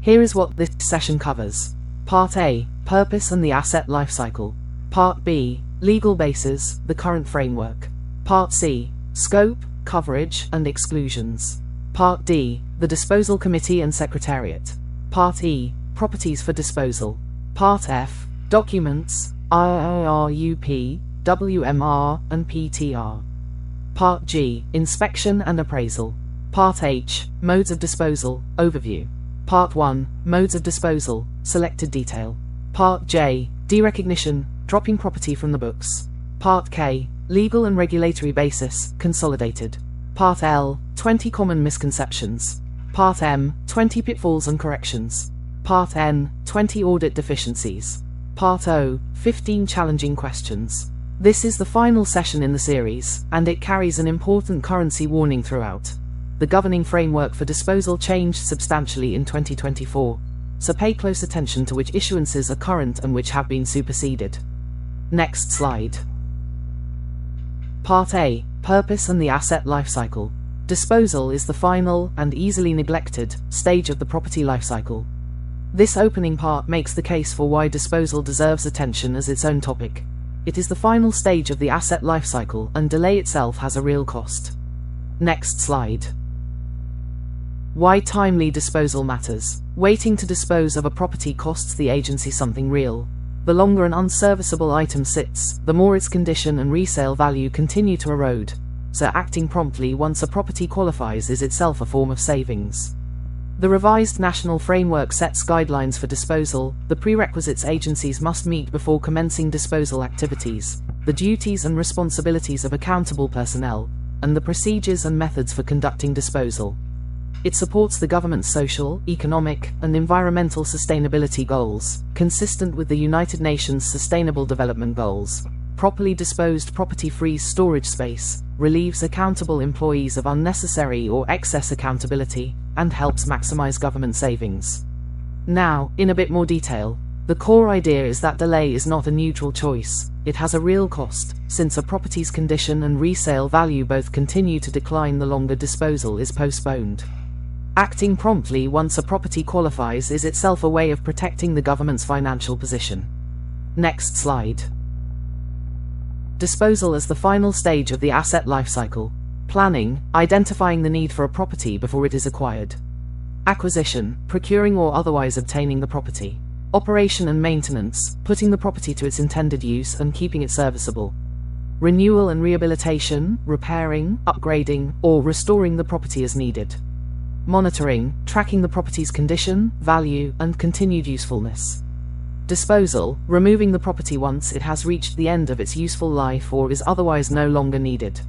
Here is what this session covers. Part A, Purpose and the Asset Lifecycle. Part B, Legal Basis, the current framework. Part C, Scope, Coverage, and Exclusions. Part D, the Disposal Committee and Secretariat. Part E, Properties for Disposal. Part F, Documents, IRUP, WMR, and PTR. Part G, Inspection and Appraisal. Part H, Modes of Disposal, Overview. Part 1, Modes of Disposal, Selected Detail. Part J, Derecognition, Dropping Property from the Books. Part K, Legal and Regulatory Basis, Consolidated. Part L, 20 Common Misconceptions. Part M, 20 Pitfalls and Corrections. Part N, 20 Audit Deficiencies. Part O, 15 Challenging Questions. This is the final session in the series, and it carries an important currency warning throughout. The governing framework for disposal changed substantially in 2024, so pay close attention to which issuances are current and which have been superseded. Next slide. Part A, Purpose and the Asset Lifecycle. Disposal is the final, and easily neglected, stage of the property lifecycle. This opening part makes the case for why disposal deserves attention as its own topic. It is the final stage of the asset lifecycle, and delay itself has a real cost. Next slide. Why timely disposal matters. Waiting to dispose of a property costs the agency something real. The longer an unserviceable item sits, the more its condition and resale value continue to erode, so acting promptly once a property qualifies is itself a form of savings. The revised national framework sets guidelines for disposal, the prerequisites agencies must meet before commencing disposal activities, the duties and responsibilities of accountable personnel, and the procedures and methods for conducting disposal. It supports the government's social, economic, and environmental sustainability goals, consistent with the United Nations Sustainable Development Goals. Properly disposed property frees storage space, relieves accountable employees of unnecessary or excess accountability, and helps maximize government savings. Now, in a bit more detail, the core idea is that delay is not a neutral choice. It has a real cost, since a property's condition and resale value both continue to decline the longer disposal is postponed. Acting promptly once a property qualifies is itself a way of protecting the government's financial position. Next slide. Disposal as the final stage of the asset lifecycle. Planning, identifying the need for a property before it is acquired. Acquisition, procuring or otherwise obtaining the property. Operation and maintenance, putting the property to its intended use and keeping it serviceable. Renewal and rehabilitation, repairing, upgrading, or restoring the property as needed. Monitoring, tracking the property's condition, value, and continued usefulness. Disposal, removing the property once it has reached the end of its useful life or is otherwise no longer needed.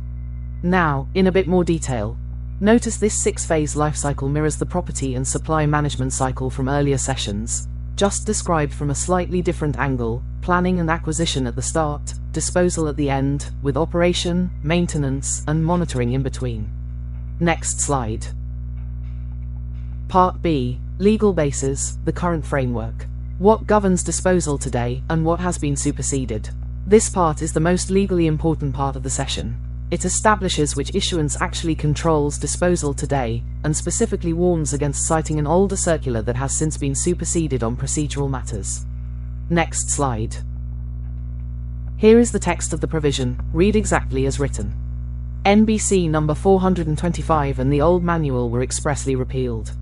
Now, in a bit more detail. Notice this six-phase life cycle mirrors the property and supply management cycle from earlier sessions, just described from a slightly different angle: planning and acquisition at the start, disposal at the end, with operation, maintenance, and monitoring in between. Next slide. Part B, Legal Basis, the current framework. What governs disposal today, and what has been superseded? This part is the most legally important part of the session. It establishes which issuance actually controls disposal today, and specifically warns against citing an older circular that has since been superseded on procedural matters. Next slide. Here is the text of the provision. Read exactly as written. NBC number 425 and the old manual were expressly repealed.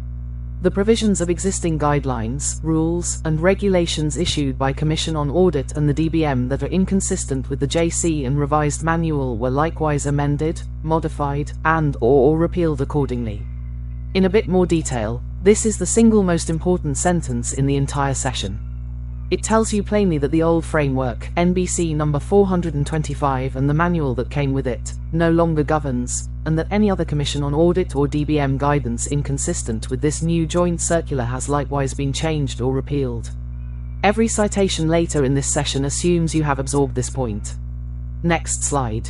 The provisions of existing guidelines, rules, and regulations issued by Commission on Audit and the DBM that are inconsistent with the JC and revised manual were likewise amended, modified, and/or repealed accordingly. In a bit more detail, this is the single most important sentence in the entire session. It tells you plainly that the old framework, NBC number 425, and the manual that came with it, no longer governs, and that any other Commission on Audit or DBM guidance inconsistent with this new joint circular has likewise been changed or repealed. Every citation later in this session assumes you have absorbed this point. Next slide.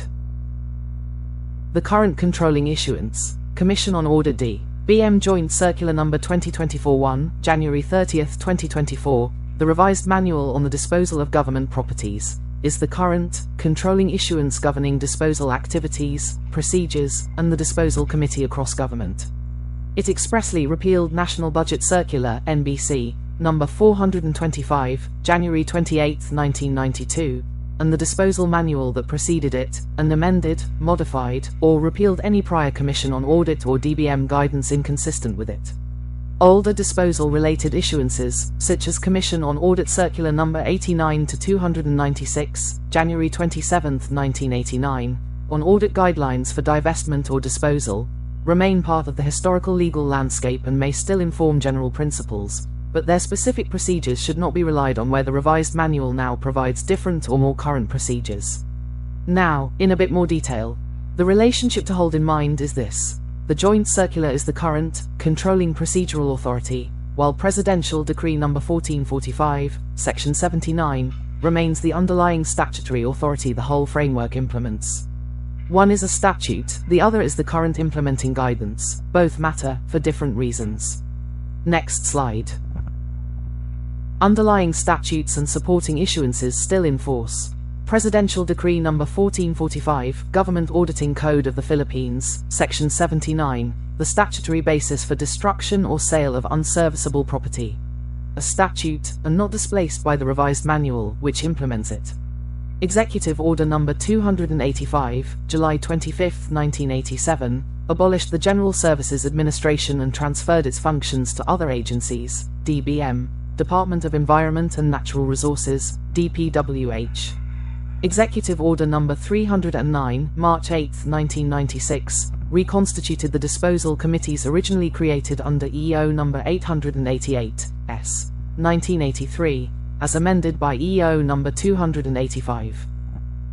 The current controlling issuance, Commission on Audit DBM Joint Circular number 2024-1, January 30th, 2024, the revised manual on the disposal of government properties, is the current, controlling issuance governing disposal activities, procedures, and the disposal committee across government. It expressly repealed National Budget Circular (NBC) number 425, January 28, 1992, and the disposal manual that preceded it, and amended, modified, or repealed any prior Commission on Audit or DBM guidance inconsistent with it. Older disposal-related issuances, such as Commission on Audit Circular No. 89-296, January 27, 1989, on audit guidelines for divestment or disposal, remain part of the historical legal landscape and may still inform general principles, but their specific procedures should not be relied on where the revised manual now provides different or more current procedures. Now, in a bit more detail, the relationship to hold in mind is this. The Joint Circular is the current, controlling procedural authority, while Presidential Decree No. 1445, Section 79, remains the underlying statutory authority the whole framework implements. One is a statute, the other is the current implementing guidance. Both matter, for different reasons. Next slide. Underlying statutes and supporting issuances still in force. Presidential Decree No. 1445, Government Auditing Code of the Philippines, Section 79, the statutory basis for destruction or sale of unserviceable property. A statute, and not displaced by the revised manual, which implements it. Executive Order No. 285, July 25, 1987, abolished the General Services Administration and transferred its functions to other agencies, DBM, Department of Environment and Natural Resources, DPWH. Executive Order No. 309, March 8, 1996, reconstituted the disposal committees originally created under EO No. 888, S. 1983, as amended by EO No. 285.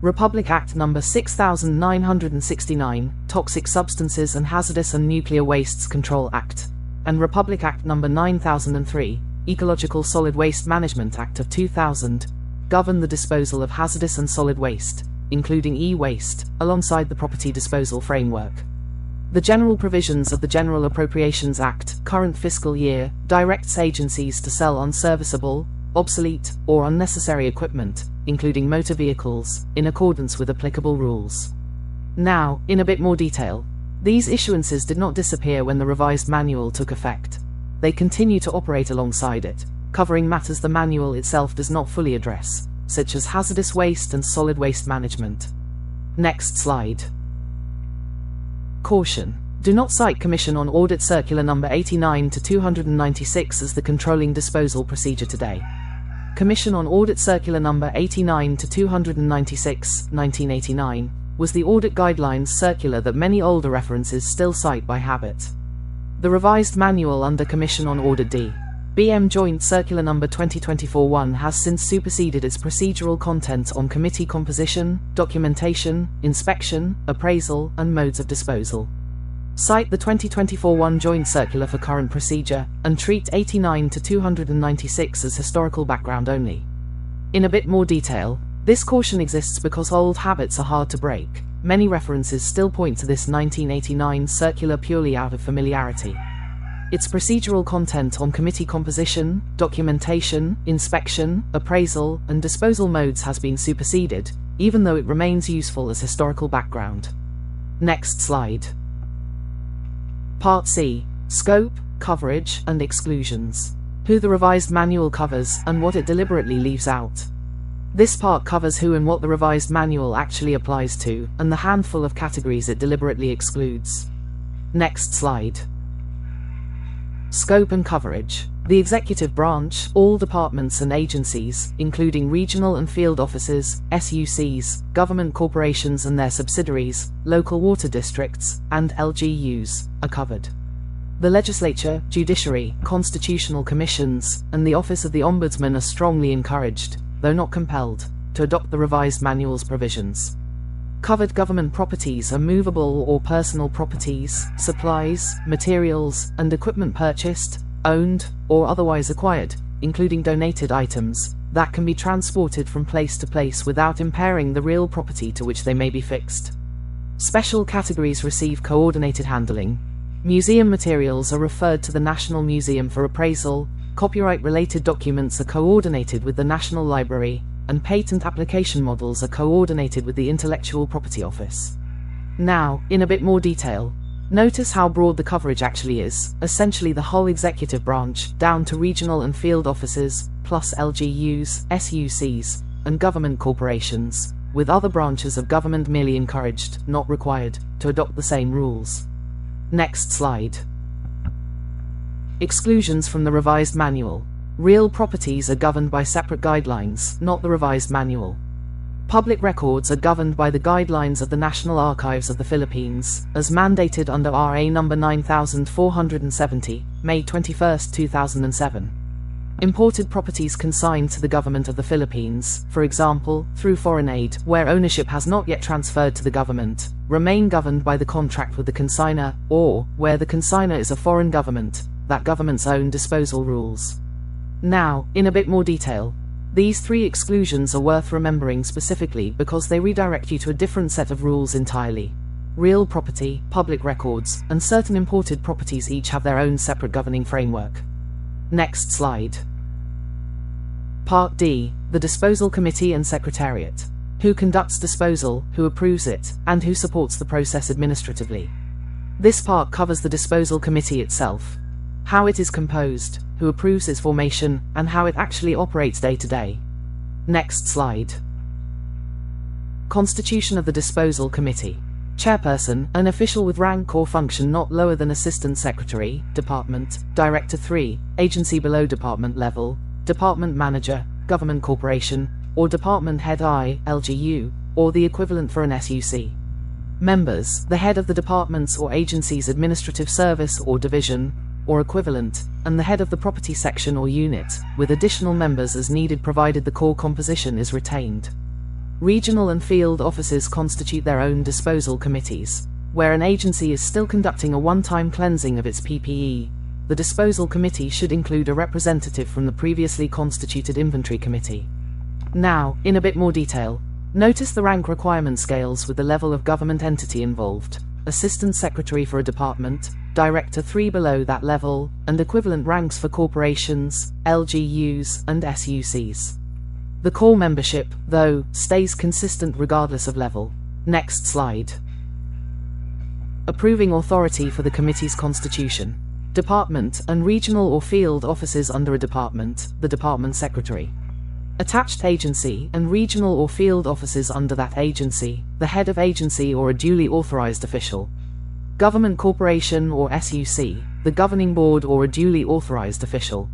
Republic Act No. 6969, Toxic Substances and Hazardous and Nuclear Wastes Control Act, and Republic Act No. 9003, Ecological Solid Waste Management Act of 2000, govern the disposal of hazardous and solid waste, including e-waste, alongside the property disposal framework. The general provisions of the General Appropriations Act, current fiscal year, directs agencies to sell unserviceable, obsolete, or unnecessary equipment, including motor vehicles, in accordance with applicable rules. Now, in a bit more detail, these issuances did not disappear when the revised manual took effect. They continue to operate alongside it, covering matters the manual itself does not fully address, such as hazardous waste and solid waste management. Next slide. Caution. Do not cite Commission on Audit Circular No. 89-296 as the controlling disposal procedure today. Commission on Audit Circular No. 89-296, 1989, was the audit guidelines circular that many older references still cite by habit. The revised manual under Commission on Audit D.B.M. Joint Circular No. 2024-1 has since superseded its procedural content on committee composition, documentation, inspection, appraisal, and modes of disposal. Cite the 2024-1 Joint Circular for current procedure, and treat 89-296 as historical background only. In a bit more detail, this caution exists because old habits are hard to break. Many references still point to this 1989 circular purely out of familiarity. Its procedural content on committee composition, documentation, inspection, appraisal, and disposal modes has been superseded, even though it remains useful as historical background. Next slide. Part C. Scope, Coverage, and Exclusions. Who the revised manual covers, and what it deliberately leaves out. This part covers who and what the revised manual actually applies to, and the handful of categories it deliberately excludes. Next slide. Scope and coverage. The executive branch, all departments and agencies, including regional and field offices, SUCs, government corporations and their subsidiaries, local water districts, and LGUs, are covered. The legislature, judiciary, constitutional commissions, and the Office of the Ombudsman are strongly encouraged, though not compelled, to adopt the revised manual's provisions. Covered government properties are movable or personal properties, supplies, materials, and equipment purchased, owned, or otherwise acquired, including donated items, that can be transported from place to place without impairing the real property to which they may be fixed. Special categories receive coordinated handling. Museum materials are referred to the National Museum for appraisal, copyright-related documents are coordinated with the National Library, and patent application models are coordinated with the Intellectual Property Office. Now, in a bit more detail, Notice how broad the coverage actually is, essentially the whole executive branch, down to regional and field offices, plus LGUs, SUCs, and government corporations, with other branches of government merely encouraged, not required, to adopt the same rules. Next slide. Exclusions from the revised manual. Real properties are governed by separate guidelines, not the revised manual. Public records are governed by the guidelines of the National Archives of the Philippines, as mandated under RA No. 9470, May 21, 2007. Imported properties consigned to the government of the Philippines, for example, through foreign aid, where ownership has not yet transferred to the government, remain governed by the contract with the consignor, or, where the consignor is a foreign government, that government's own disposal rules. Now, in a bit more detail, these three exclusions are worth remembering specifically because they redirect you to a different set of rules entirely. Real property, public records, and certain imported properties each have their own separate governing framework. Next slide. Part D. The Disposal Committee and Secretariat. Who conducts disposal, who approves it, and who supports the process administratively. This part covers the Disposal Committee itself, how it is composed, who approves its formation, and how it actually operates day to day. Next slide. Constitution of the Disposal Committee. Chairperson, an official with rank or function not lower than Assistant Secretary, Department, Director 3, agency below department level, Department Manager, Government Corporation, or Department Head I, LGU, or the equivalent for an SUC. Members, the head of the department's or agency's administrative service or division, or equivalent, and the head of the property section or unit, with additional members as needed provided the core composition is retained. Regional and field offices constitute their own disposal committees. Where an agency is still conducting a one-time cleansing of its PPE, the disposal committee should include a representative from the previously constituted inventory committee. Now, in a bit more detail, notice the rank requirement scales with the level of government entity involved. Assistant Secretary for a department, Director 3 below that level, and equivalent ranks for corporations, LGUs, and SUCs. The core membership, though, stays consistent regardless of level. Next slide. Approving authority for the committee's constitution. Department and regional or field offices under a department, the Department Secretary. Attached agency and regional or field offices under that agency, the head of agency or a duly authorized official. Government corporation or SUC, the governing board or a duly authorized official.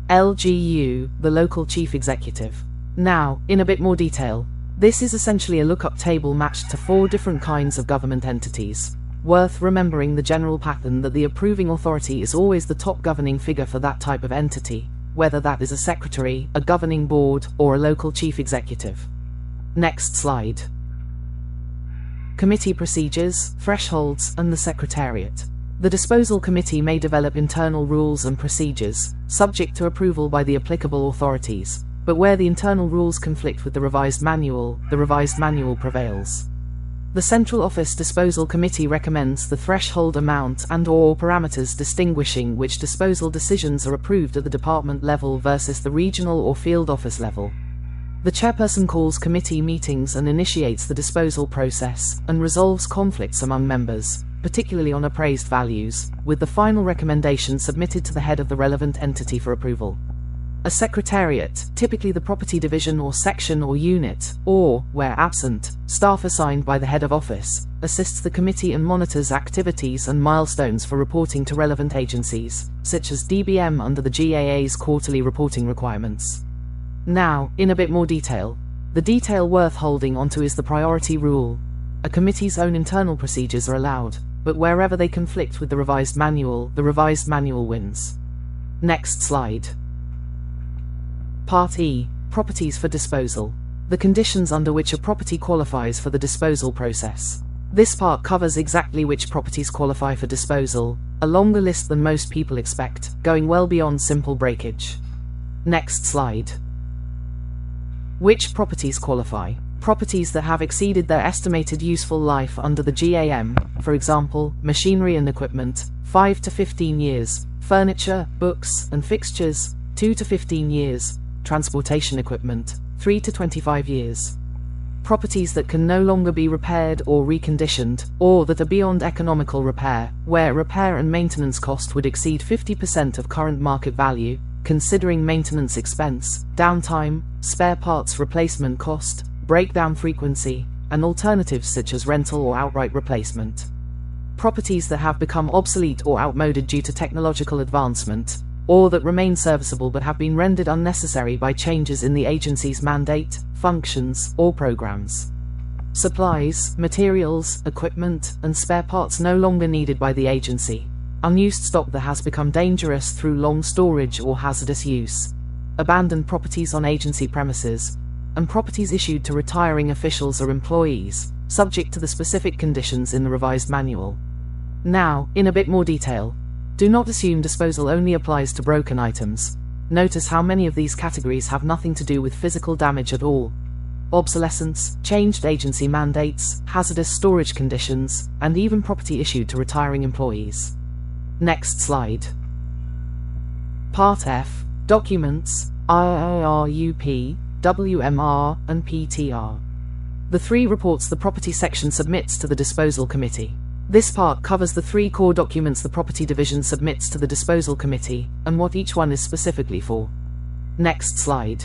LGU, the local chief executive. Now, in a bit more detail, this is essentially a lookup table matched to 4 different kinds of government entities. Worth remembering the general pattern that the approving authority is always the top governing figure for that type of entity, whether that is a secretary, a governing board, or a local chief executive. Next slide. Committee procedures, thresholds, and the Secretariat. The Disposal Committee may develop internal rules and procedures, subject to approval by the applicable authorities, but where the internal rules conflict with the revised manual prevails. The Central Office Disposal Committee recommends the threshold amount and/or parameters distinguishing which disposal decisions are approved at the department level versus the regional or field office level. The chairperson calls committee meetings and initiates the disposal process, and resolves conflicts among members, particularly on appraised values, with the final recommendation submitted to the head of the relevant entity for approval. A secretariat, typically the property division or section or unit, or, where absent, staff assigned by the head of office, assists the committee and monitors activities and milestones for reporting to relevant agencies, such as DBM under the GAA's quarterly reporting requirements. Now, in a bit more detail, the detail worth holding onto is the priority rule. A committee's own internal procedures are allowed, but wherever they conflict with the revised manual wins. Next slide. Part E. Properties for disposal. The conditions under which a property qualifies for the disposal process. This part covers exactly which properties qualify for disposal, a longer list than most people expect, going well beyond simple breakage. Next slide. Which properties qualify? Properties that have exceeded their estimated useful life under the GAM, for example, machinery and equipment, 5 to 15 years, furniture, books, and fixtures, 2 to 15 years, transportation equipment, 3 to 25 years. properties that can no longer be repaired or reconditioned, or that are beyond economical repair, where repair and maintenance cost would exceed 50% of current market value, considering maintenance expense, downtime, spare parts replacement cost, breakdown frequency, and alternatives such as rental or outright replacement. Properties that have become obsolete or outmoded due to technological advancement, or that remain serviceable but have been rendered unnecessary by changes in the agency's mandate, functions, or programs. Supplies, materials, equipment, and spare parts no longer needed by the agency. Unused stock that has become dangerous through long storage or hazardous use. Abandoned properties on agency premises, and properties issued to retiring officials or employees, subject to the specific conditions in the revised manual. Now, in a bit more detail, do not assume disposal only applies to broken items. Notice how many of these categories have nothing to do with physical damage at all. Obsolescence, changed agency mandates, hazardous storage conditions, and even property issued to retiring employees. Next slide. Part F. Documents, IIRUP, WMR, and PTR. The 3 reports the property section submits to the disposal committee. This part covers the 3 core documents the property division submits to the disposal committee, and what each one is specifically for. Next slide.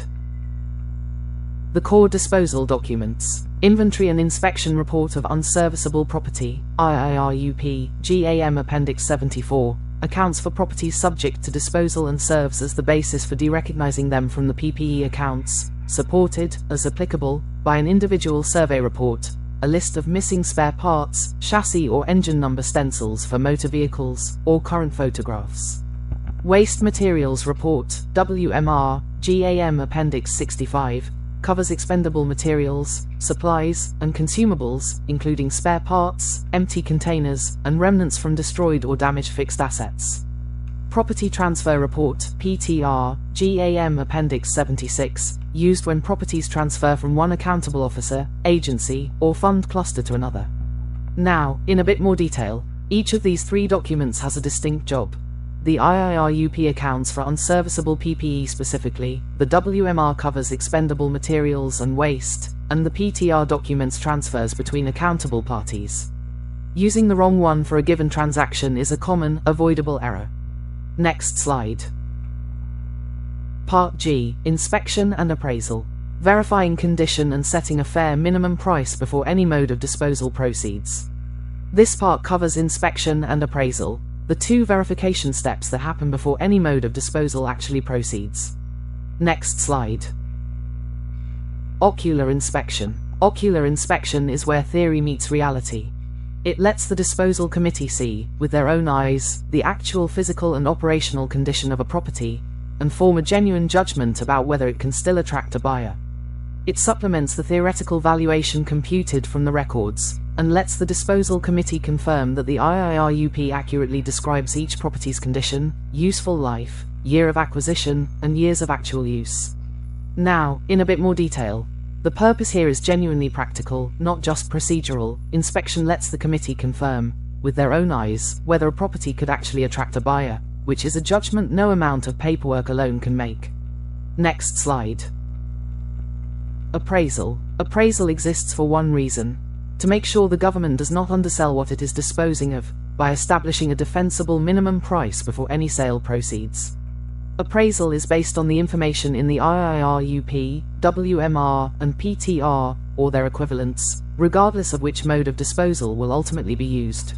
The core disposal documents. Inventory and Inspection Report of Unserviceable Property, IIRUP, GAM Appendix 74, accounts for properties subject to disposal and serves as the basis for derecognizing them from the PPE accounts, supported, as applicable, by an individual survey report, a list of missing spare parts, chassis or engine number stencils for motor vehicles, or current photographs. Waste Materials Report, WMR, GAM Appendix 65, covers expendable materials, supplies, and consumables, including spare parts, empty containers, and remnants from destroyed or damaged fixed assets. Property Transfer Report, PTR, GAM Appendix 76, used when properties transfer from one accountable officer, agency, or fund cluster to another. Now, in a bit more detail, each of these 3 documents has a distinct job. The IIRUP accounts for unserviceable PPE specifically, the WMR covers expendable materials and waste, and the PTR documents transfers between accountable parties. Using the wrong one for a given transaction is a common, avoidable error. Next slide. Part G. Inspection and Appraisal. Verifying condition and setting a fair minimum price before any mode of disposal proceeds. This part covers inspection and appraisal, the 2 verification steps that happen before any mode of disposal actually proceeds. Next slide. Ocular inspection. Ocular inspection is where theory meets reality. It lets the disposal committee see, with their own eyes, the actual physical and operational condition of a property, and form a genuine judgment about whether it can still attract a buyer. It supplements the theoretical valuation computed from the records, and lets the disposal committee confirm that the IIRUP accurately describes each property's condition, useful life, year of acquisition, and years of actual use. Now, in a bit more detail, the purpose here is genuinely practical, not just procedural. Inspection lets the committee confirm, with their own eyes, whether a property could actually attract a buyer, which is a judgment no amount of paperwork alone can make. Next slide. Appraisal. Appraisal exists for one reason: to make sure the government does not undersell what it is disposing of, by establishing a defensible minimum price before any sale proceeds. Appraisal is based on the information in the IIRUP, WMR, and PTR, or their equivalents, regardless of which mode of disposal will ultimately be used.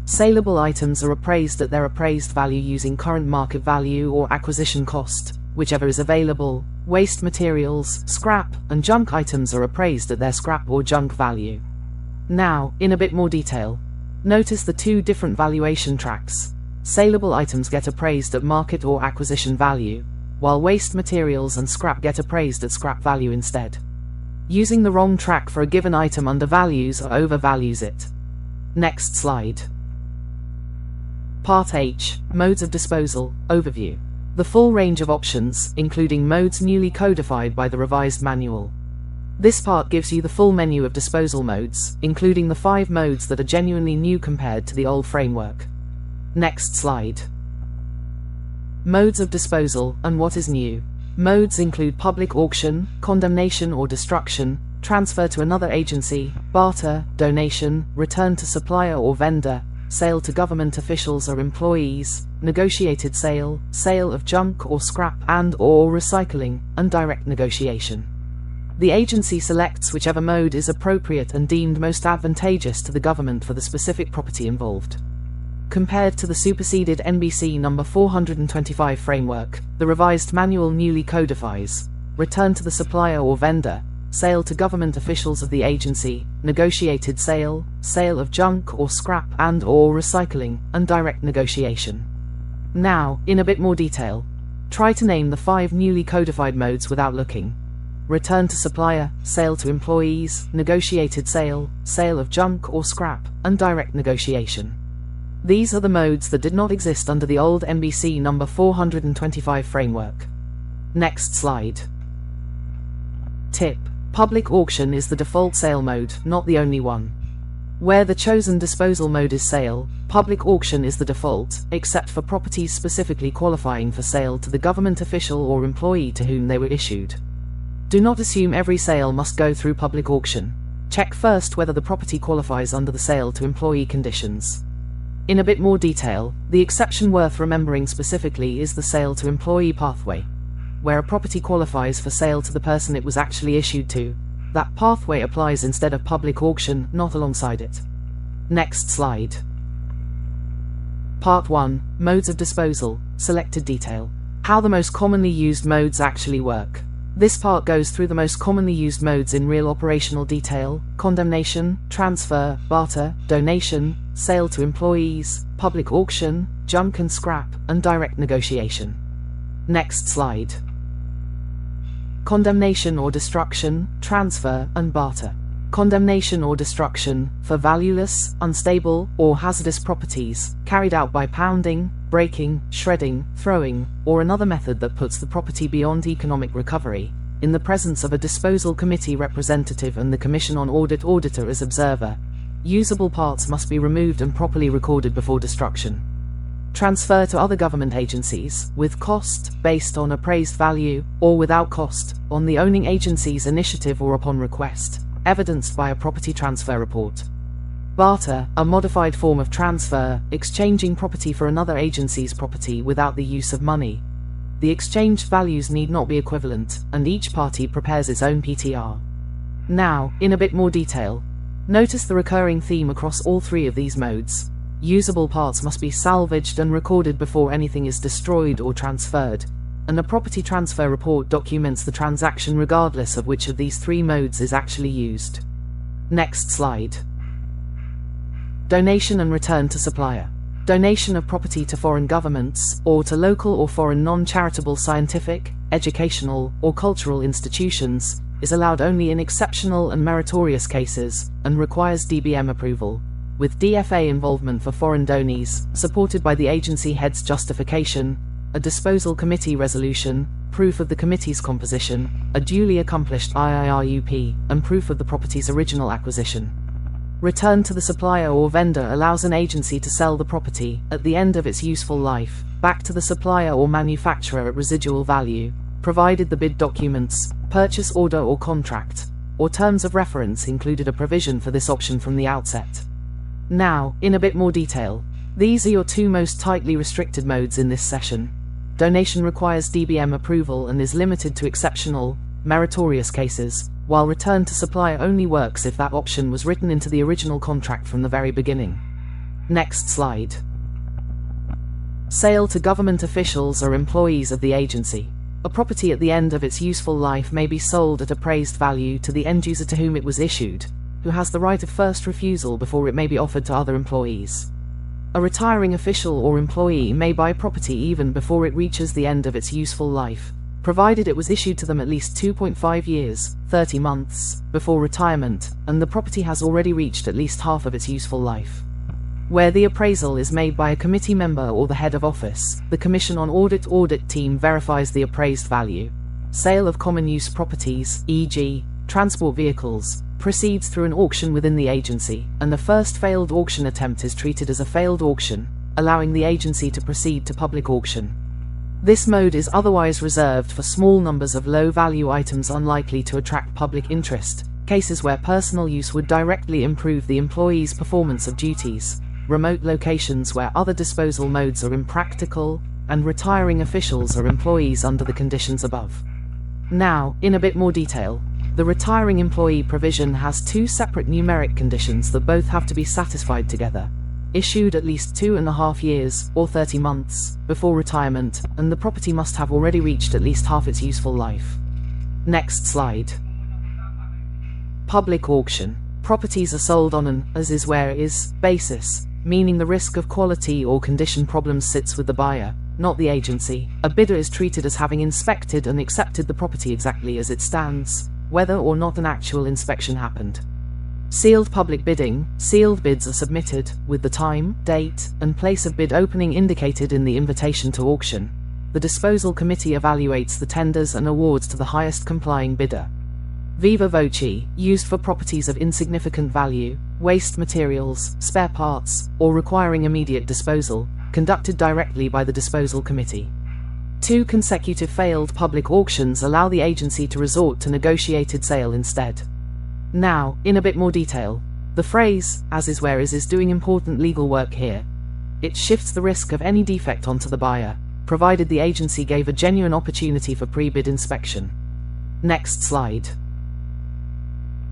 Saleable items are appraised at their appraised value using current market value or acquisition cost, whichever is available. Waste materials, scrap, and junk items are appraised at their scrap or junk value. Now, in a bit more detail, notice the 2 different valuation tracks. Saleable items get appraised at market or acquisition value, while waste materials and scrap get appraised at scrap value instead. Using the wrong track for a given item undervalues or overvalues it. Next slide. Part H. Modes of Disposal, Overview. The full range of options, including modes newly codified by the revised manual. This part gives you the full menu of disposal modes, including the 5 modes that are genuinely new compared to the old framework. Next slide. Modes of disposal, and what is new. Modes include public auction, condemnation or destruction, transfer to another agency, barter, donation, return to supplier or vendor, sale to government officials or employees, negotiated sale, sale of junk or scrap and/or recycling, and direct negotiation. The agency selects whichever mode is appropriate and deemed most advantageous to the government for the specific property involved. Compared to the superseded NBC No. 425 framework, the revised manual newly codifies return to the supplier or vendor, sale to government officials of the agency, negotiated sale, sale of junk or scrap and/or recycling, and direct negotiation. Now, in a bit more detail, try to name the 5 newly codified modes without looking. Return to supplier, sale to employees, negotiated sale, sale of junk or scrap, and direct negotiation. These are the modes that did not exist under the old NBC No. 425 framework. Next slide. Tip: public auction is the default sale mode, not the only one. Where the chosen disposal mode is sale, public auction is the default, except for properties specifically qualifying for sale to the government official or employee to whom they were issued. Do not assume every sale must go through public auction. Check first whether the property qualifies under the sale to employee conditions. In a bit more detail, the exception worth remembering specifically is the sale to employee pathway. Where a property qualifies for sale to the person it was actually issued to, that pathway applies instead of public auction, not alongside it. Next slide. Part 1. Modes of disposal, selected detail. How the most commonly used modes actually work. This part goes through the most commonly used modes in real operational detail: condemnation, transfer, barter, donation, sale to employees, public auction, junk and scrap, and direct negotiation. Next slide. Condemnation or destruction, transfer, and barter. Condemnation or destruction, for valueless, unstable, or hazardous properties, carried out by pounding, breaking, shredding, throwing, or another method that puts the property beyond economic recovery, in the presence of a disposal committee representative and the Commission on Audit auditor as observer. Usable parts must be removed and properly recorded before destruction. Transfer to other government agencies, with cost, based on appraised value, or without cost, on the owning agency's initiative or upon request, evidenced by a property transfer report. Barter, a modified form of transfer, exchanging property for another agency's property without the use of money. The exchanged values need not be equivalent, and each party prepares its own PTR. Now, in a bit more detail, notice the recurring theme across all 3 of these modes. Usable parts must be salvaged and recorded before anything is destroyed or transferred, and a property transfer report documents the transaction regardless of which of these 3 modes is actually used. Next slide. Donation and return to supplier. Donation of property to foreign governments, or to local or foreign non-charitable scientific, educational, or cultural institutions, is allowed only in exceptional and meritorious cases, and requires DBM approval, with DFA involvement for foreign donees, supported by the agency head's justification, a disposal committee resolution, proof of the committee's composition, a duly accomplished IIRUP, and proof of the property's original acquisition. Return to the supplier or vendor allows an agency to sell the property, at the end of its useful life, back to the supplier or manufacturer at residual value, provided the bid documents, purchase order or contract, or terms of reference included a provision for this option from the outset. Now, in a bit more detail, these are your 2 most tightly restricted modes in this session. Donation requires DBM approval and is limited to exceptional, meritorious cases, while return to supplier only works if that option was written into the original contract from the very beginning. Next slide. Sale to government officials or employees of the agency. A property at the end of its useful life may be sold at appraised value to the end user to whom it was issued, who has the right of first refusal before it may be offered to other employees. A retiring official or employee may buy property even before it reaches the end of its useful life, provided it was issued to them at least 2.5 years, 30 months, before retirement, and the property has already reached at least half of its useful life. Where the appraisal is made by a committee member or the head of office, the Commission on Audit team verifies the appraised value. Sale of common use properties, e.g., transport vehicles, proceeds through an auction within the agency, and the first failed auction attempt is treated as a failed auction, allowing the agency to proceed to public auction. This mode is otherwise reserved for small numbers of low-value items unlikely to attract public interest, cases where personal use would directly improve the employee's performance of duties, remote locations where other disposal modes are impractical, and retiring officials or employees under the conditions above. Now, in a bit more detail, the retiring employee provision has two separate numeric conditions that both have to be satisfied together. Issued at least 2.5 years, or 30 months, before retirement, and the property must have already reached at least half its useful life. Next slide. Public auction. Properties are sold on an as is where is basis, meaning the risk of quality or condition problems sits with the buyer, not the agency. A bidder is treated as having inspected and accepted the property exactly as it stands, whether or not an actual inspection happened. Sealed public bidding. Sealed bids are submitted, with the time, date, and place of bid opening indicated in the invitation to auction. The disposal committee evaluates the tenders and awards to the highest complying bidder. Viva voce, used for properties of insignificant value, waste materials, spare parts, or requiring immediate disposal, conducted directly by the disposal committee. 2 consecutive failed public auctions allow the agency to resort to negotiated sale instead. Now, in a bit more detail, the phrase, as is where is doing important legal work here. It shifts the risk of any defect onto the buyer, provided the agency gave a genuine opportunity for pre-bid inspection. Next slide.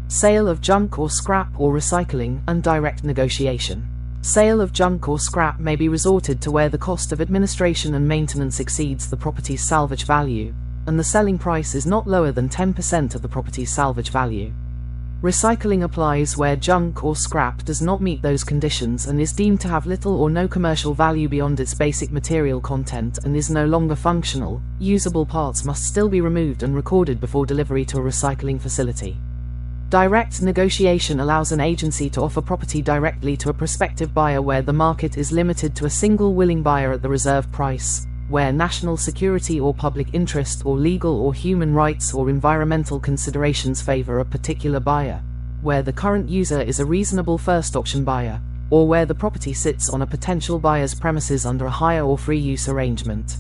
Sale of junk or scrap or recycling and direct negotiation. Sale of junk or scrap may be resorted to where the cost of administration and maintenance exceeds the property's salvage value, and the selling price is not lower than 10% of the property's salvage value. Recycling applies where junk or scrap does not meet those conditions and is deemed to have little or no commercial value beyond its basic material content and is no longer functional. Usable parts must still be removed and recorded before delivery to a recycling facility. Direct negotiation allows an agency to offer property directly to a prospective buyer where the market is limited to a single willing buyer at the reserve price, where national security or public interest or legal or human rights or environmental considerations favor a particular buyer, where the current user is a reasonable first option buyer, or where the property sits on a potential buyer's premises under a hire or free use arrangement.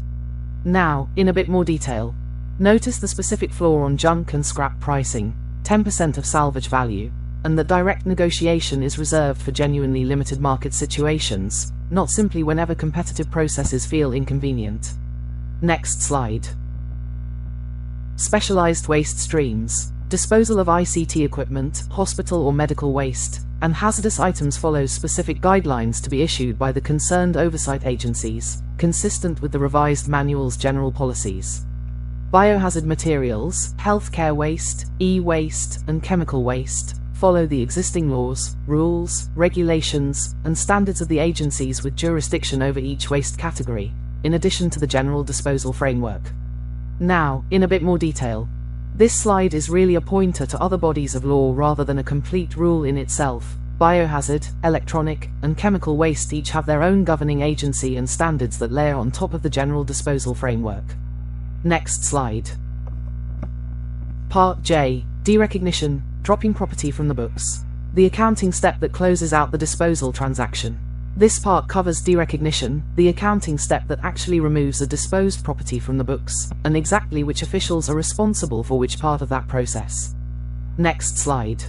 Now, in a bit more detail, notice the specific floor on junk and scrap pricing, 10% of salvage value, and that direct negotiation is reserved for genuinely limited market situations, not simply whenever competitive processes feel inconvenient. Next slide. Specialized waste streams. Disposal of ICT equipment, hospital or medical waste, and hazardous items follows specific guidelines to be issued by the concerned oversight agencies, consistent with the revised manual's general policies. Biohazard materials, healthcare waste, e-waste, and chemical waste follow the existing laws, rules, regulations, and standards of the agencies with jurisdiction over each waste category, in addition to the general disposal framework. Now, in a bit more detail, this slide is really a pointer to other bodies of law rather than a complete rule in itself. Biohazard, electronic, and chemical waste each have their own governing agency and standards that layer on top of the general disposal framework. Next slide. Part J. Derecognition, dropping property from the books. The accounting step that closes out the disposal transaction. This part covers derecognition, the accounting step that actually removes a disposed property from the books, and exactly which officials are responsible for which part of that process. Next slide.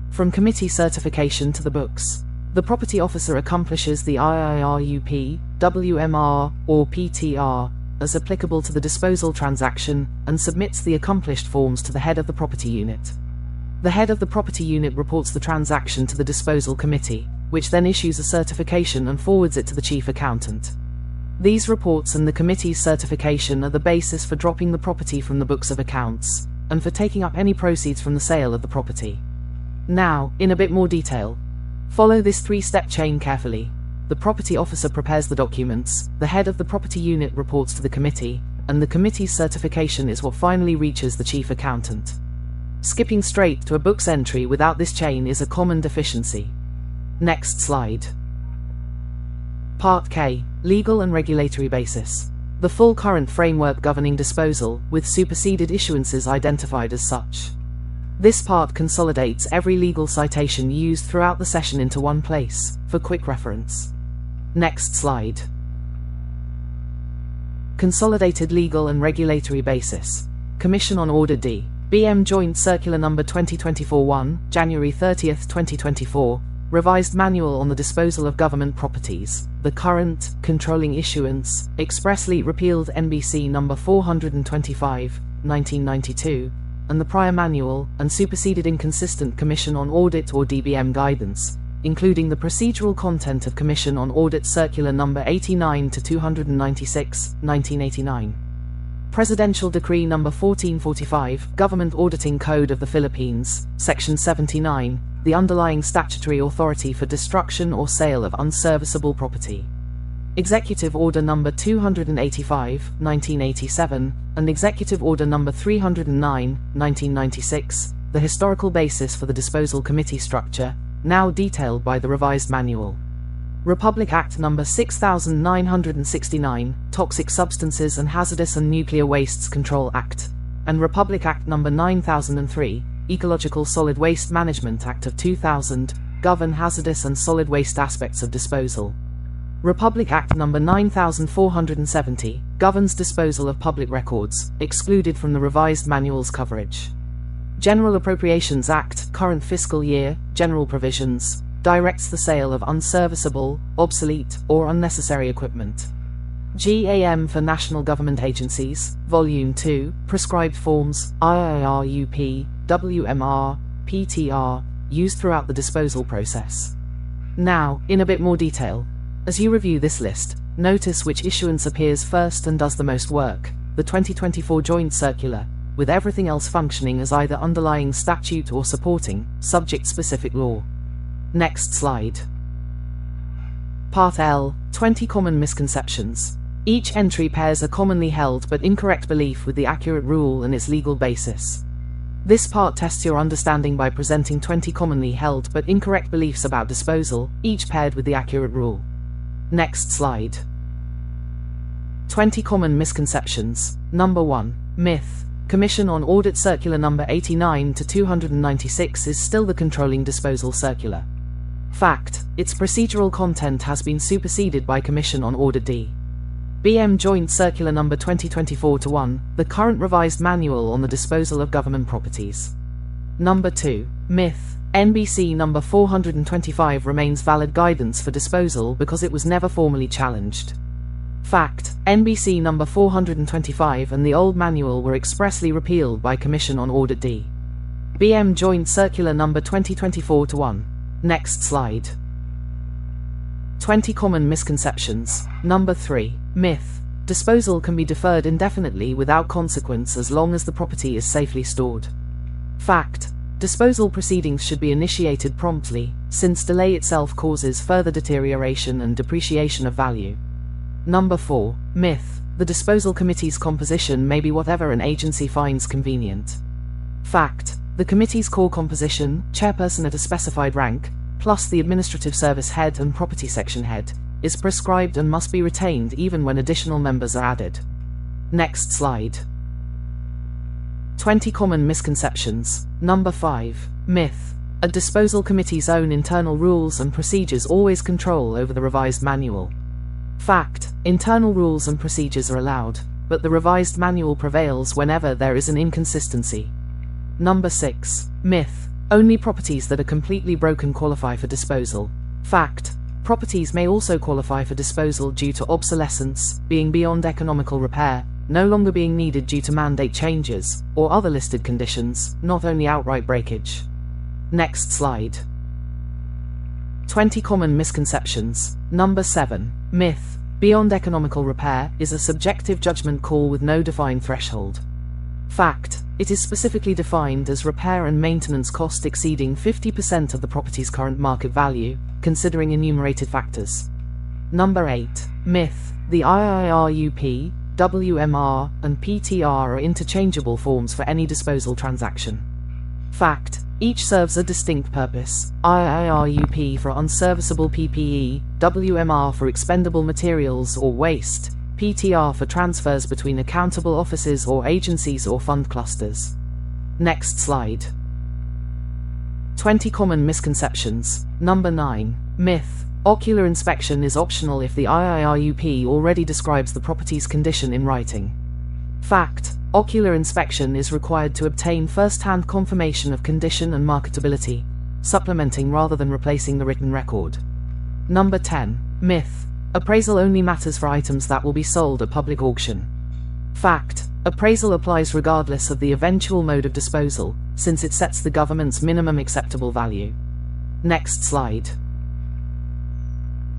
From committee certification to the books. The property officer accomplishes the IIRUP, WMR, or PTR, as applicable to the disposal transaction, and submits the accomplished forms to the head of the property unit. The head of the property unit reports the transaction to the disposal committee, which then issues a certification and forwards it to the chief accountant. These reports and the committee's certification are the basis for dropping the property from the books of accounts, and for taking up any proceeds from the sale of the property. Now, in a bit more detail, follow this 3-step chain carefully. The property officer prepares the documents, the head of the property unit reports to the committee, and the committee's certification is what finally reaches the chief accountant. Skipping straight to a books entry without this chain is a common deficiency. Next slide. Part K. Legal and regulatory basis. The full current framework governing disposal, with superseded issuances identified as such. This part consolidates every legal citation used throughout the session into one place, for quick reference. Next slide. Consolidated legal and regulatory basis. Commission on Order D. BM Joint Circular Number 2024-1, January 30th, 2024, Revised Manual on the Disposal of Government Properties, the current, controlling issuance, expressly repealed NBC Number 425, 1992, and the prior manual, and superseded inconsistent Commission on Audit or DBM guidance, including the procedural content of Commission on Audit Circular Number 89-296, 1989. Presidential Decree Number 1445, Government Auditing Code of the Philippines, Section 79, the underlying statutory authority for destruction or sale of unserviceable property. Executive Order Number 285, 1987, and Executive Order Number 309, 1996, the historical basis for the Disposal Committee structure, now detailed by the revised manual. Republic Act Number 6969, Toxic Substances and Hazardous and Nuclear Wastes Control Act, and Republic Act Number 9003, Ecological Solid Waste Management Act of 2000, govern hazardous and solid waste aspects of disposal. Republic Act Number 9470, governs disposal of public records, excluded from the revised manual's coverage. General Appropriations Act, current fiscal year, general provisions, directs the sale of unserviceable, obsolete, or unnecessary equipment. GAM for National Government Agencies, Volume 2, Prescribed Forms, IIRUP, WMR, PTR, used throughout the disposal process. Now, in a bit more detail. As you review this list, notice which issuance appears first and does the most work, the 2024 Joint Circular, with everything else functioning as either underlying statute or supporting, subject-specific law. Next slide. Part L, 20 Common Misconceptions. Each entry pairs a commonly held but incorrect belief with the accurate rule and its legal basis. This part tests your understanding by presenting 20 commonly held but incorrect beliefs about disposal, each paired with the accurate rule. Next slide. 20 Common Misconceptions. Number 1. Myth. Commission on Audit Circular Number 89-296 is still the controlling disposal circular. Fact. Its procedural content has been superseded by Commission on Audit D. BM Joint Circular Number 2024-1, the current revised manual on the disposal of government properties. Number 2. Myth. NBC Number 425 remains valid guidance for disposal because it was never formally challenged. Fact. NBC Number 425 and the old manual were expressly repealed by Commission on Audit D. BM Joint Circular Number 2024-1. Next slide. 20 Common Misconceptions. Number 3. Myth. Disposal can be deferred indefinitely without consequence as long as the property is safely stored. Fact. Disposal proceedings should be initiated promptly, since delay itself causes further deterioration and depreciation of value. Number 4. Myth. The disposal committee's composition may be whatever an agency finds convenient. Fact. The committee's core composition, chairperson at a specified rank, plus the administrative service head and property section head, is prescribed and must be retained even when additional members are added. Next slide. 20 Common Misconceptions. Number 5. Myth. A disposal committee's own internal rules and procedures always control over the revised manual. Fact. Internal rules and procedures are allowed, but the revised manual prevails whenever there is an inconsistency. Number 6. Myth. Only properties that are completely broken qualify for disposal. Fact. Properties may also qualify for disposal due to obsolescence, being beyond economical repair, no longer being needed due to mandate changes, or other listed conditions, not only outright breakage. Next slide. 20 Common Misconceptions. Number 7. Myth. Beyond economical repair is a subjective judgment call with no defined threshold. Fact. It is specifically defined as repair and maintenance cost exceeding 50% of the property's current market value, considering enumerated factors. Number 8. Myth. The IIRUP, WMR, and PTR are interchangeable forms for any disposal transaction. Fact. Each serves a distinct purpose. IIRUP for unserviceable PPE, WMR for expendable materials or waste, PTR for transfers between accountable offices or agencies or fund clusters. Next slide. 20 Common Misconceptions. Number 9. Myth. Ocular inspection is optional if the IIRUP already describes the property's condition in writing. Fact. Ocular inspection is required to obtain first-hand confirmation of condition and marketability, supplementing rather than replacing the written record. Number 10. Myth. Appraisal only matters for items that will be sold at public auction. Fact. Appraisal applies regardless of the eventual mode of disposal, since it sets the government's minimum acceptable value. Next slide.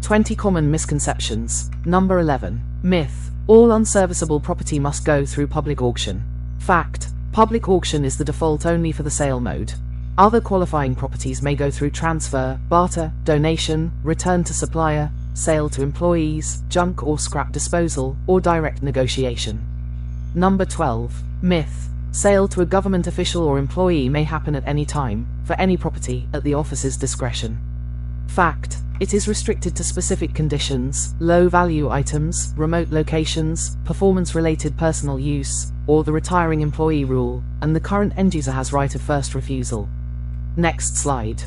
20 common misconceptions. Number 11. Myth. All unserviceable property must go through public auction. Fact. Public auction is the default only for the sale mode. Other qualifying properties may go through transfer, barter, donation, return to supplier, sale to employees, junk or scrap disposal, or direct negotiation. Number 12. Myth. Sale to a government official or employee may happen at any time, for any property, at the office's discretion. Fact. It is restricted to specific conditions, low-value items, remote locations, performance-related personal use, or the retiring employee rule, and the current end-user has right of first refusal. Next slide.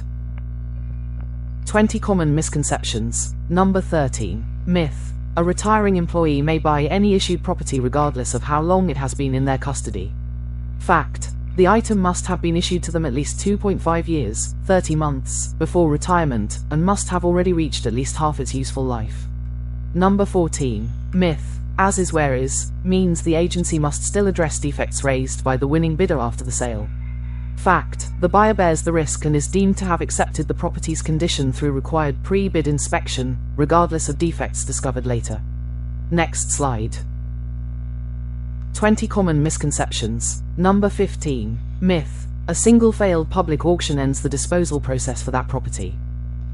20 common misconceptions. Number 13. Myth. A retiring employee may buy any issued property regardless of how long it has been in their custody. Fact. The item must have been issued to them at least 2.5 years, 30 months, before retirement, and must have already reached at least half its useful life. Number 14. Myth. As is where is, means the agency must still address defects raised by the winning bidder after the sale. Fact. The buyer bears the risk and is deemed to have accepted the property's condition through required pre-bid inspection, regardless of defects discovered later. Next slide. 20 common misconceptions. Number 15. Myth. A single failed public auction ends the disposal process for that property.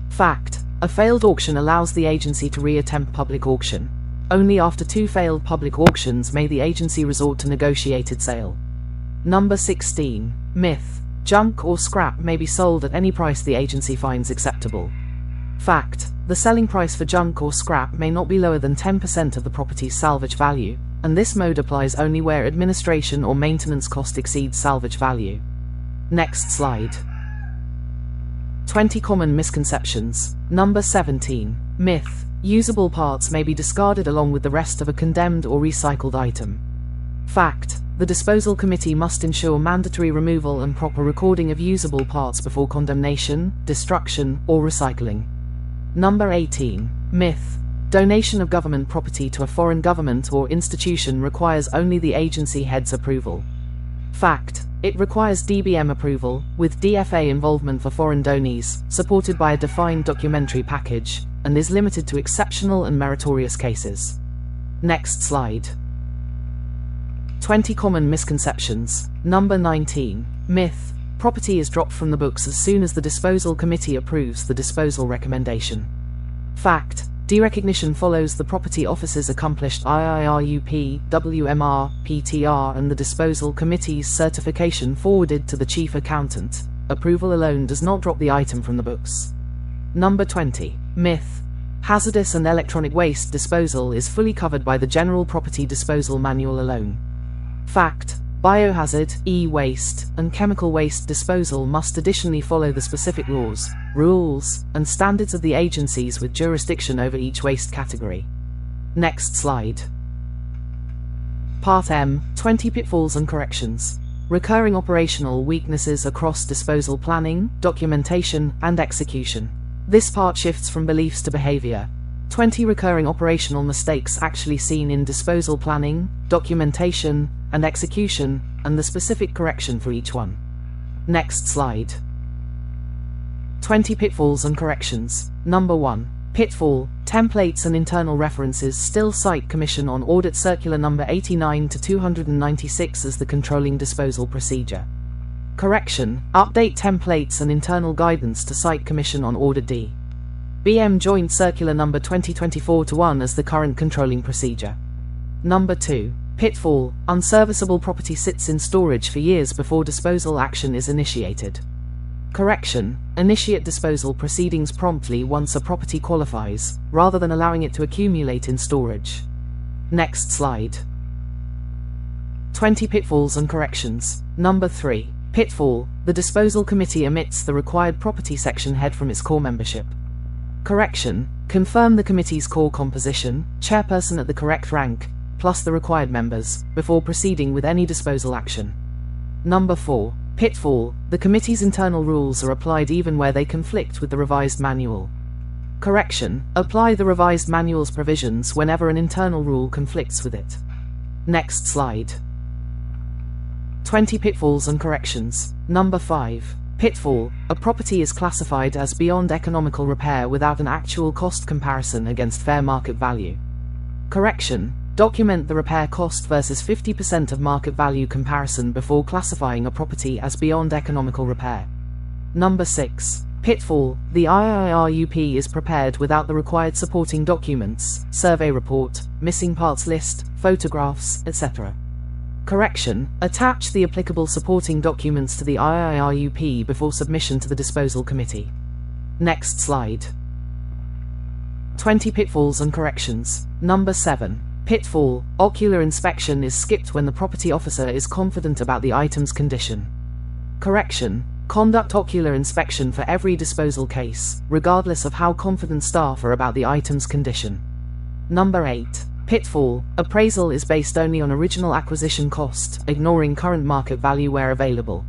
Fact. A failed auction allows the agency to re-attempt public auction. Only after 2 failed public auctions may the agency resort to negotiated sale. Number 16. Myth. Junk or scrap may be sold at any price the agency finds acceptable. Fact. The selling price for junk or scrap may not be lower than 10% of the property's salvage value, and this mode applies only where administration or maintenance cost exceeds salvage value. Next slide. 20 common misconceptions. Number 17. Myth. Usable parts may be discarded along with the rest of a condemned or recycled item. Fact. The disposal committee must ensure mandatory removal and proper recording of usable parts before condemnation, destruction, or recycling. Number 18. Myth. Donation of government property to a foreign government or institution requires only the agency head's approval. Fact. It requires DBM approval, with DFA involvement for foreign donees, supported by a defined documentary package, and is limited to exceptional and meritorious cases. Next slide. 20 common misconceptions. Number 19. Myth. Property is dropped from the books as soon as the disposal committee approves the disposal recommendation. Fact. Derecognition follows the property officer's accomplished IIRUP, WMR, PTR and the disposal committee's certification forwarded to the chief accountant. Approval alone does not drop the item from the books. Number 20. Myth. Hazardous and electronic waste disposal is fully covered by the General Property Disposal Manual alone. Fact. Biohazard, e-waste, and chemical waste disposal must additionally follow the specific laws, rules, and standards of the agencies with jurisdiction over each waste category. Next slide. Part M. 20 pitfalls and corrections. Recurring operational weaknesses across disposal planning, documentation, and execution. This part shifts from beliefs to behavior. 20 recurring operational mistakes actually seen in disposal planning, documentation, and execution, and the specific correction for each one. Next slide. 20 pitfalls and corrections. Number 1. Pitfall. Templates and internal references still cite Commission on Audit Circular Number 89 to 296 as the controlling disposal procedure. Correction. Update templates and internal guidance to cite Commission on Audit D. BM Joint Circular Number 2024-1 as the current controlling procedure. Number 2. Pitfall. Unserviceable property sits in storage for years before disposal action is initiated. Correction. Initiate disposal proceedings promptly once a property qualifies, rather than allowing it to accumulate in storage. Next slide. 20 pitfalls and corrections. Number 3. Pitfall. The disposal committee omits the required property section head from its core membership. Correction. Confirm the committee's core composition, chairperson at the correct rank, plus the required members, before proceeding with any disposal action. Number 4. Pitfall: the committee's internal rules are applied even where they conflict with the revised manual. Correction: apply the revised manual's provisions whenever an internal rule conflicts with it. Next slide. 20 pitfalls and corrections. Number 5. Pitfall: a property is classified as beyond economical repair without an actual cost comparison against fair market value. Correction: document the repair cost versus 50% of market value comparison before classifying a property as beyond economical repair. Number 6. Pitfall: the IIRUP is prepared without the required supporting documents, survey report, missing parts list, photographs, etc. Correction: attach the applicable supporting documents to the IIRUP before submission to the disposal committee. Next slide. 20 pitfalls and corrections. Number 7. Pitfall: ocular inspection is skipped when the property officer is confident about the item's condition. Correction: conduct ocular inspection for every disposal case, regardless of how confident staff are about the item's condition. Number 8. Pitfall: appraisal is based only on original acquisition cost, ignoring current market value where available.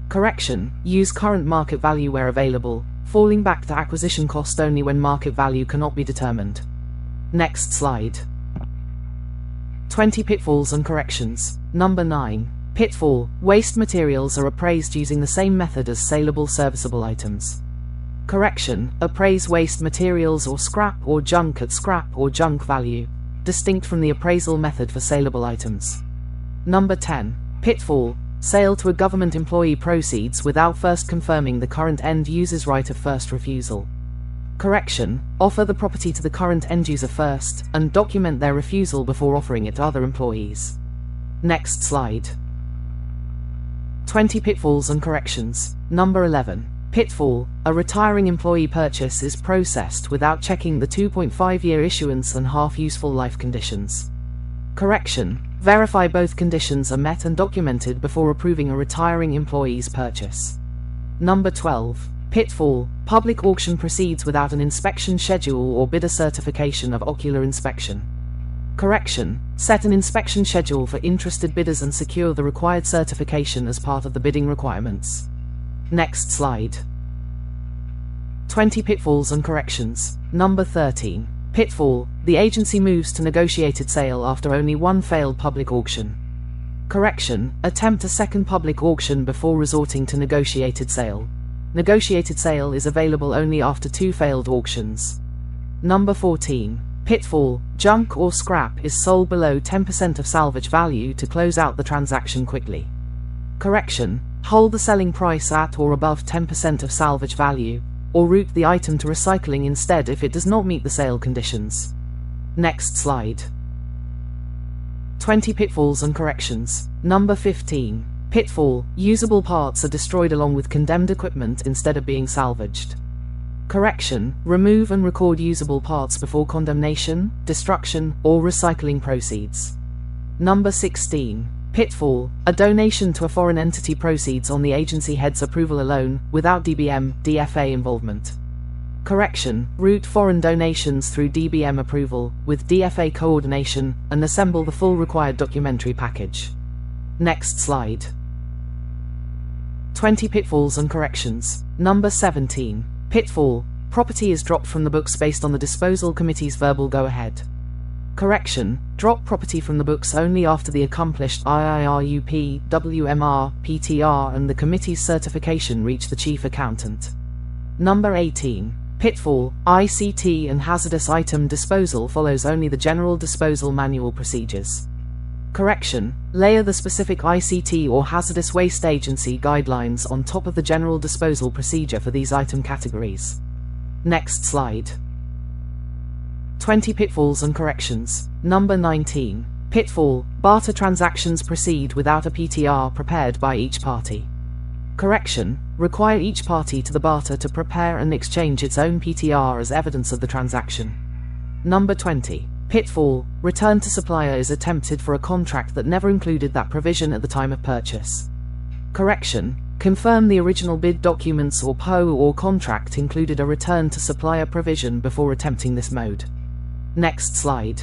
Correction: use current market value where available, falling back to acquisition cost only when market value cannot be determined. Next slide. 20 pitfalls and corrections. Number 9. Pitfall: waste materials are appraised using the same method as saleable serviceable items. Correction: appraise waste materials or scrap or junk at scrap or junk value, distinct from the appraisal method for saleable items. Number 10. Pitfall: sale to a government employee proceeds without first confirming the current end user's right of first refusal. Correction: offer the property to the current end user first, and document their refusal before offering it to other employees. Next slide. 20 pitfalls and corrections. Number 11. Pitfall: a retiring employee purchase is processed without checking the 2.5-year issuance and half-useful life conditions. Correction: verify both conditions are met and documented before approving a retiring employee's purchase. Number 12. Pitfall: public auction proceeds without an inspection schedule or bidder certification of ocular inspection. Correction: set an inspection schedule for interested bidders and secure the required certification as part of the bidding requirements. Next slide. 20 pitfalls and corrections. Number 13. Pitfall: the agency moves to negotiated sale after only one failed public auction. Correction: attempt a second public auction before resorting to negotiated sale. Negotiated sale is available only after 2 failed auctions. Number 14. Pitfall: junk or scrap is sold below 10% of salvage value to close out the transaction quickly. Correction: hold the selling price at or above 10% of salvage value, or route the item to recycling instead if it does not meet the sale conditions. Next slide. 20 pitfalls and corrections. Number 15. Pitfall: usable parts are destroyed along with condemned equipment instead of being salvaged. Correction: remove and record usable parts before condemnation, destruction, or recycling proceeds. Number 16. Pitfall: a donation to a foreign entity proceeds on the agency head's approval alone, without DBM, DFA involvement. Correction: route foreign donations through DBM approval, with DFA coordination, and assemble the full required documentary package. Next slide. 20 pitfalls and corrections. Number 17. Pitfall: property is dropped from the books based on the disposal committee's verbal go-ahead. Correction: drop property from the books only after the accomplished IIRUP, WMR, PTR and the committee's certification reach the chief accountant. Number 18. Pitfall: ICT and hazardous item disposal follows only the general disposal manual procedures. Correction: layer the specific ICT or hazardous waste agency guidelines on top of the general disposal procedure for these item categories. Next slide. 20 pitfalls and corrections. Number 19. Pitfall: barter transactions proceed without a PTR prepared by each party. Correction: require each party to the barter to prepare and exchange its own PTR as evidence of the transaction. Number 20. Pitfall: return to supplier is attempted for a contract that never included that provision at the time of purchase. Correction: confirm the original bid documents or PO or contract included a return to supplier provision before attempting this mode. Next slide.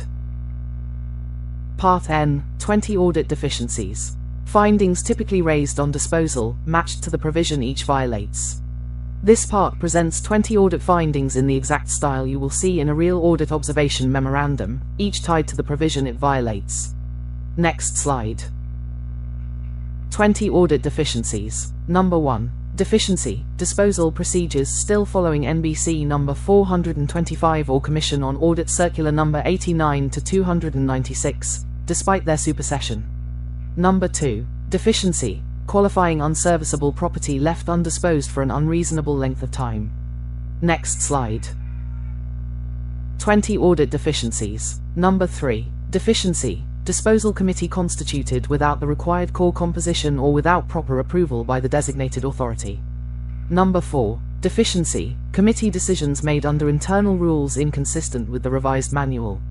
Part N, 20 audit deficiencies. Findings typically raised on disposal, matched to the provision each violates. This part presents 20 audit findings in the exact style you will see in a real audit observation memorandum, each tied to the provision it violates. Next slide. 20 audit deficiencies. Number 1. Deficiency, disposal procedures still following NBC number 425 or Commission on Audit Circular number 89 to 296, despite their supersession. Number 2. Deficiency, qualifying unserviceable property left undisposed for an unreasonable length of time. Next slide. 20 audit deficiencies. Number 3. Deficiency, disposal committee constituted without the required core composition or without proper approval by the designated authority. Number 4. Deficiency, committee decisions made under internal rules inconsistent with the revised manual.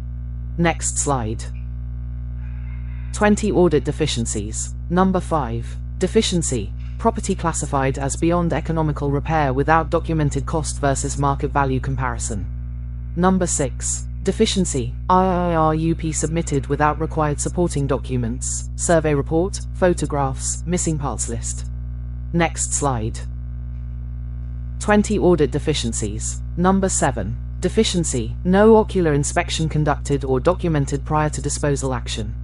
Next slide. 20 audit deficiencies. Number 5. Deficiency, property classified as beyond economical repair without documented cost versus market value comparison. Number 6. Deficiency, IIRUP submitted without required supporting documents, survey report, photographs, missing parts list. Next slide. 20 audit deficiencies. Number 7. Deficiency, no ocular inspection conducted or documented prior to disposal action.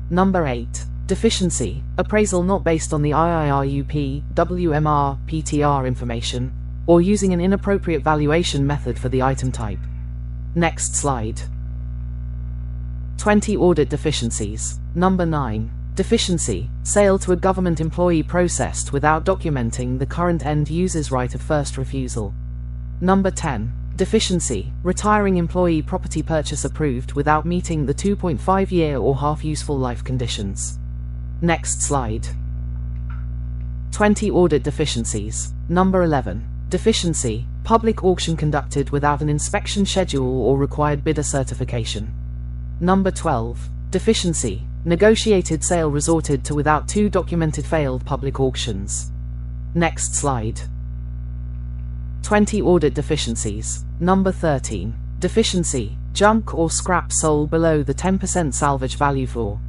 Number 8. Deficiency, appraisal not based on the IIRUP, WMR, PTR information, or using an inappropriate valuation method for the item type. Next slide. 20 audit deficiencies. Number 9. Deficiency, sale to a government employee processed without documenting the current end user's right of first refusal. Number 10. Deficiency, retiring employee property purchase approved without meeting the 2.5-year or half useful life conditions. Next slide. 20 audit deficiencies. Number 11. Deficiency, public auction conducted without an inspection schedule or required bidder certification. Number 12. Deficiency, negotiated sale resorted to without 2 documented failed public auctions. Next slide. 20 audit deficiencies. Number 13. Deficiency, junk or scrap sold below the 10% salvage value for.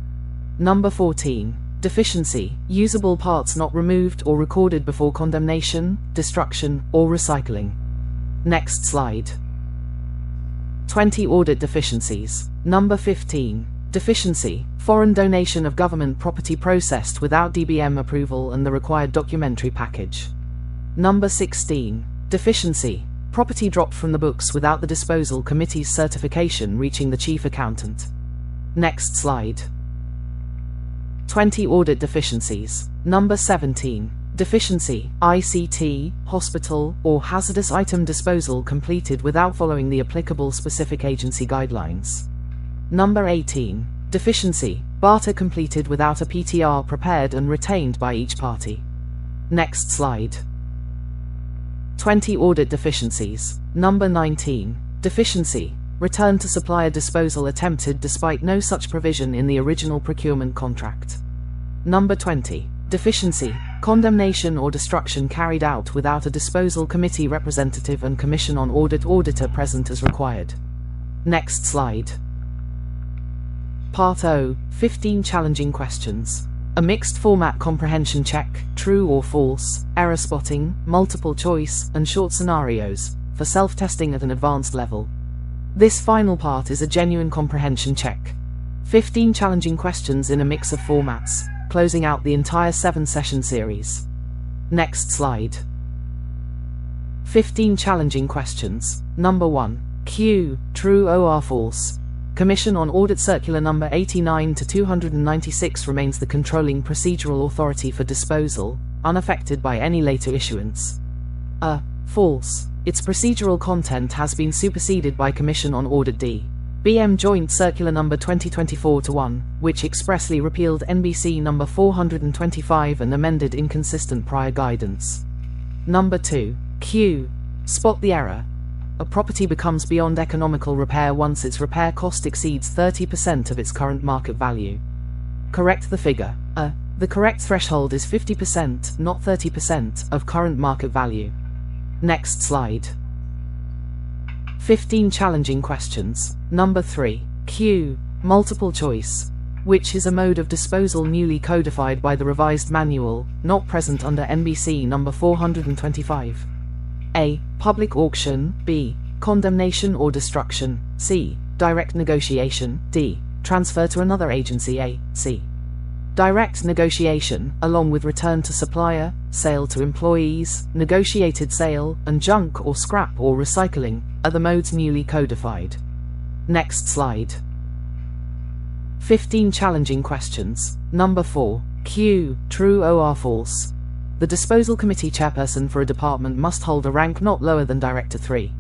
Number 14. Deficiency, usable parts not removed or recorded before condemnation, destruction, or recycling. Next slide. 20 audit deficiencies. Number 15. Deficiency, foreign donation of government property processed without DBM approval and the required documentary package. Number 16. Deficiency, property dropped from the books without the disposal committee's certification reaching the chief accountant. Next slide. 20 audit deficiencies. Number 17. Deficiency, ICT, hospital, or hazardous item disposal completed without following the applicable specific agency guidelines. Number 18. Deficiency, barter completed without a PTR prepared and retained by each party. Next slide. 20 audit deficiencies. Number 19. Deficiency, return to supplier disposal attempted despite no such provision in the original procurement contract. Number 20. Deficiency, condemnation or destruction carried out without a disposal committee representative and Commission on Audit auditor present as required. Next slide. Part O, 15 challenging questions. A mixed format comprehension check, true or false, error spotting, multiple choice, and short scenarios, for self-testing at an advanced level. This final part is a genuine comprehension check. 15 challenging questions in a mix of formats, closing out the entire 7-session series. Next slide. 15 challenging questions. Number 1. Q, true or false. Commission on Audit Circular number 89 to 296 remains the controlling procedural authority for disposal, unaffected by any later issuance. False. Its procedural content has been superseded by Commission on Audit D. BM Joint Circular number 2024-1, which expressly repealed NBC number 425 and amended inconsistent prior guidance. Number 2. Q. Spot the error. A property becomes beyond economical repair once its repair cost exceeds 30% of its current market value. Correct the figure. The correct threshold is 50%, not 30%, of current market value. Next slide. 15 challenging questions. Number 3. Q. Multiple choice. Which is a mode of disposal newly codified by the revised manual, not present under NBC number 425? A. Public auction. B. Condemnation or destruction. C. Direct negotiation. D. Transfer to another agency. A. C. Direct negotiation, along with return to supplier, sale to employees, negotiated sale, and junk or scrap or recycling, are the modes newly codified. Next slide. 15 challenging questions. Number 4. Q. True or false? The disposal committee chairperson for a department must hold a rank not lower than Director 3.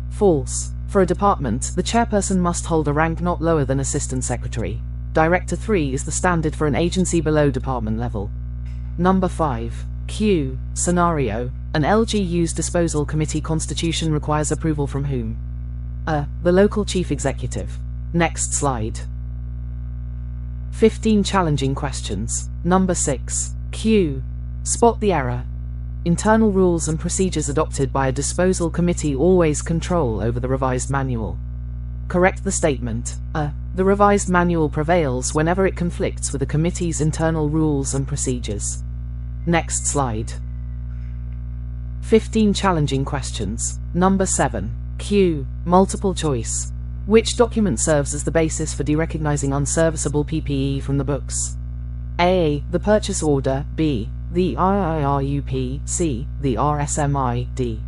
False. For a department, the chairperson must hold a rank not lower than Assistant Secretary. Director 3 is the standard for an agency below department level. Number 5. Q. Scenario. An LGU's disposal committee constitution requires approval from whom? The local chief executive. Next slide. 15 challenging questions. Number 6. Q. Spot the error. Internal rules and procedures adopted by a disposal committee always control over the revised manual. Correct the statement. The revised manual prevails whenever it conflicts with the committee's internal rules and procedures. Next slide. 15 challenging questions. Number 7. Q. Multiple choice. Which document serves as the basis for derecognizing unserviceable PPE from the books? A. The purchase order. B. The IIRUP. C. The RSMI. D.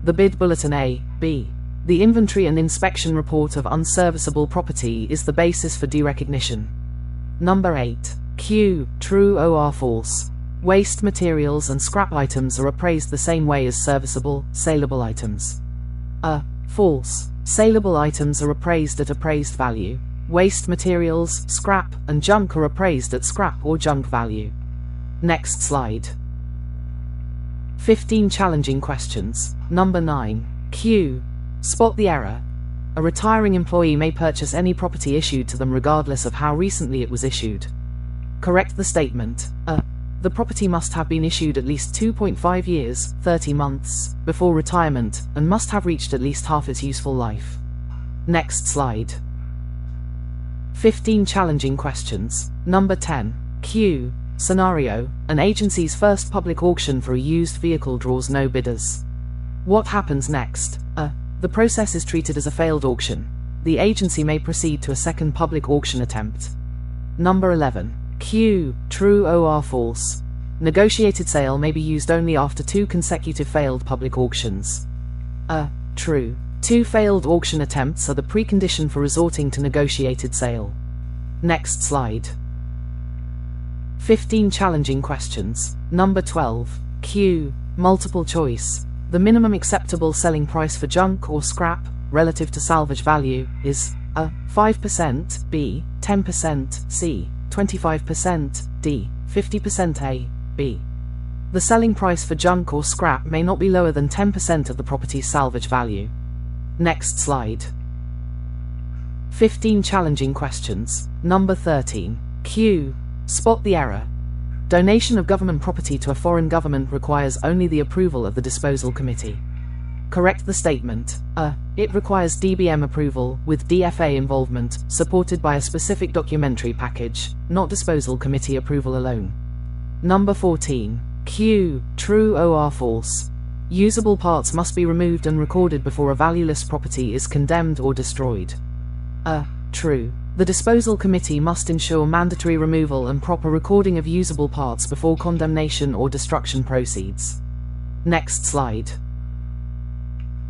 The bid bulletin. A. B. The inventory and inspection report of unserviceable property is the basis for derecognition. Number 8. Q. True or false? Waste materials and scrap items are appraised the same way as serviceable, saleable items. False. Saleable items are appraised at appraised value. Waste materials, scrap, and junk are appraised at scrap or junk value. Next slide. 15 challenging questions. Number 9. Q. Spot the error. A retiring employee may purchase any property issued to them regardless of how recently it was issued. Correct the statement. The property must have been issued at least 2.5 years, 30 months, before retirement, and must have reached at least half its useful life. Next slide. 15 challenging questions. Number 10. Q. Scenario. An agency's first public auction for a used vehicle draws no bidders. What happens next? The process is treated as a failed auction. The agency may proceed to a second public auction attempt. Number 11. Q. True or false? Negotiated sale may be used only after 2 consecutive failed public auctions. True. 2 failed auction attempts are the precondition for resorting to negotiated sale. Next slide. 15 challenging questions. Number 12. Q. Multiple choice. The minimum acceptable selling price for junk or scrap, relative to salvage value, is A. 5%, B. 10%, C. 25%, D. 50%. A. B. The selling price for junk or scrap may not be lower than 10% of the property's salvage value. Next slide. 15 challenging questions. Number 13. Q. Spot the error. Donation of government property to a foreign government requires only the approval of the disposal committee. Correct the statement. It requires DBM approval, with DFA involvement, supported by a specific documentary package, not disposal committee approval alone. Number 14. Q. True or false? Usable parts must be removed and recorded before a valueless property is condemned or destroyed. True. The disposal committee must ensure mandatory removal and proper recording of usable parts before condemnation or destruction proceeds. Next slide.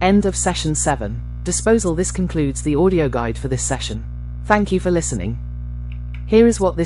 End of session 7. Disposal. This concludes the audio guide for this session. Thank you for listening. Here is what this